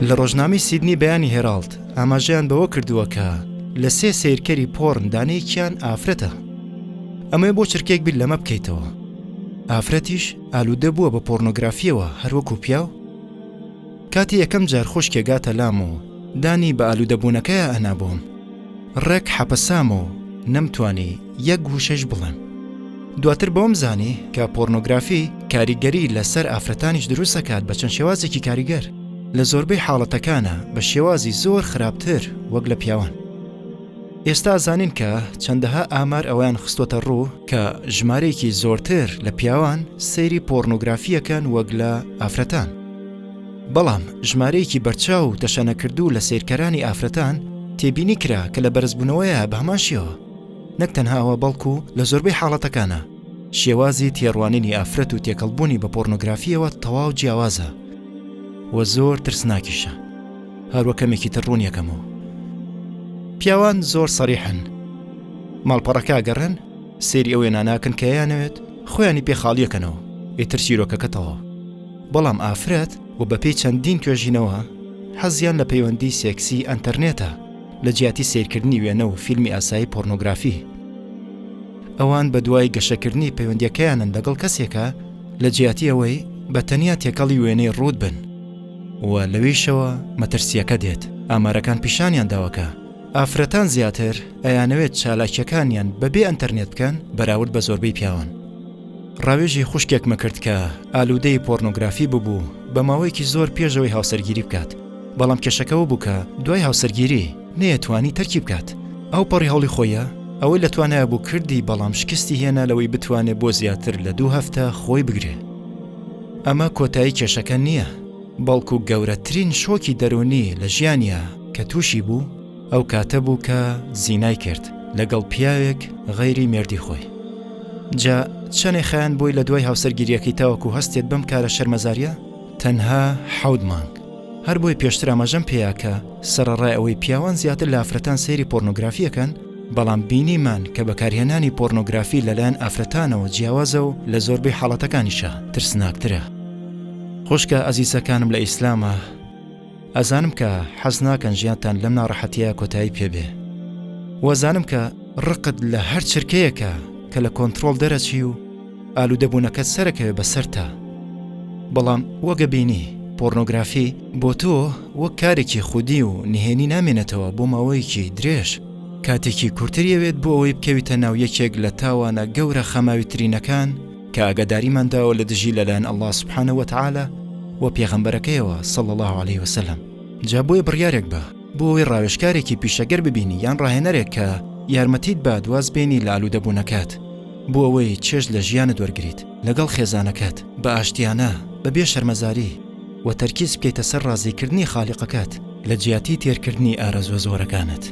لە ڕۆژنامەی سیدنی بەیانی هێراڵد ئاماژەیان بەوە کردووە کە لە 3 سیرکەری پۆڕن دانەیەکیان ئافرەتە. ئەمەیە بۆ چرکێک بیت لەمە بکەیتەوە. ئافرەتیش ئالوودە بووە بە پۆرنۆگرافیەوە هەروەکو پیاو. کاتی یەکەم جار خوشکێ گاتە لام و دانی بە ئالوودەبوونەکەیە ئەنابووم. ڕێک حەپەسام و نەمتوانی یەک گوشەش بڵێم. دواتر بۆم زانی کە پۆرنۆگرافی کاریگەری لەسەر ئافرەتانیش دروست دەکات بە چەند شێوازێکی کاریگەر. لە زۆربەی حاڵەتەکانە بە شێوازی زۆر خراپتر وەک لە پیاوان. ئێستا زانین کە چەندەها ئامار ئەویان خستۆتە ڕوو کە ژمارەیەکی زۆرتر لە پیاوان سەیری پۆرنۆگرافیەکەن وەک لە ئافرەتان. بەڵام ژمارەیەکی بەرچاو و دەشەنەکردوو لە سیرکەرانی ئافرەتان تێبینی کرا کە لە بەرزبوونەوەیە بە هەماشیەوە. نەک تەنها ئەوە بەڵکو لە زۆربەی حاڵەتەکانە شێوازی تێڕوانینی ئافرەت و تێکەڵبوونی بە پۆرنۆگرافیەوە تەواو جیاوازە و زۆر ترسناکیشە. هەروەکەمێکی تڕوون یەکەمەوە. پیاوان زۆر سەریحن. ماڵپەڕەکە گەڕن سێری ئەوێ ناناکن کە یانەوێت خۆیانی پێخاڵیەکەنەوە ئیتر چیرۆکەکەتەوە. بەڵام ئافرەت و بەپێی چەندین توێژینەوە حەزیان لە پەیوەندی سێکسی ئەنتەرنێتە لە جیاتی سیرکردنی وێنە و فیلمی ئاسایی پۆرنۆگرافی. ئەوان بە دوای گەشەکردنی پەیوەندیەکەیانن لەگەڵ کەسێکە لە جیاتی ئەوەی بە تەنیا تێکەڵی وێنەی ڕوود بن و لەوەیشەوە مەترسیەکە دێت. ئامارەکان پیشانیان داوەکە ئافرەتان زیاتر ئەیانەوێت چالاکیەکانیان بەبێ ئەنتەرنێت بکەن بەراورد بە زۆربەی پیاوان. ڕاوێژی خوشکێکمە کرد کە ئالوودەی پۆرنۆگرافی ببوو بە ماوەیەکی زۆر پێشەوەی هاوسەرگیری بکات. بەڵام کێشەکەەوە بوو کە دوای هاوسەرگیری نەیەتوانی تەرکی بکات. ئەو پەڕی هەوڵی خۆیە ئەوەی لە توانایە بوو کردی بەڵام شکستی هێنا لەوەی بتوانێت بۆ زیاتر لە 2 هەفتە خۆی بگرێ. ئەمە کۆتایی کێشەکە نییە، بەڵکو گەورەترین شۆکی دەرونی لە ژیانیە کە تووشی بوو ئەو کاتە بوو کە زینای کرد لەگەڵ پیاوێک غەیری مێردی خۆی. جا چەنێ خەیان بۆی لە دوای هاوسەرگیریەکەی تاوەکو هەستێت بەم کارە شەرمەزاریە؟ تەنها 7 مانگ. هەر بۆی پێشتر ئاماژەم پێیە کە سەرەڕای ئەوەی پیاوان زیاتر لە ئافرەتان سەیری پۆرنۆگرافیەکەن، بەڵام بینیمان کە بەکارهێنانی پۆرنۆگرافی لەلایەن ئافرەتانەوە جیاوازە و لە زۆربەی حاڵەتەکانیشە ترسناکترە. خوشکە ئەزیزەکانم لە ئیسلامە، ئەزانم کە حەز ناکەن ژیانتان لەم ناڕەحەتیە کۆتایی پێبێ. وەزانم کە ڕقت لە هەر چرکەیەکە کە لە کۆنتڕۆڵ دەرەچی و ئالوودەبوونەکەت سەرەکەوێ بەسەرتە. بەڵام وەگە بینی پۆرنۆگرافی بۆ تۆ وەک کارێکی خودی و نهێنی نامێنێتەوە بۆ ماوەیەکی درێژ. کاتێکی کورتریەوێت بۆ ئەوەی بکەویتە ناو یەکێک لە تاوانە گەورە خەماویترینەکان کە ئاگاداریمانداوە لە دژی لەلایەن ئەڵڵا سوبحانەهو وتەعالە و پێغەمبەرەکەیەوە صلی الله عليه وسلم. جا بۆیە بڕیارێک بە بۆ ئەوەی ڕاوێژکارێکی پیشەگەر ببینی یان ڕاهێنەرێک کە یارمەتیت با دواز بێنی لە ئالوودەبوونەکەت بۆ ئەوەی چێژ لە ژیانت وەرگریت لەگەڵ خێزانەکەت بە ئاشتیانە بەبێ شەرمەزاری و تەرکیز بکەیتە سەر ڕازیکردنی خالیقەکەت لە جیاتی تێرکردنی ئارەزوە زۆرەکانت.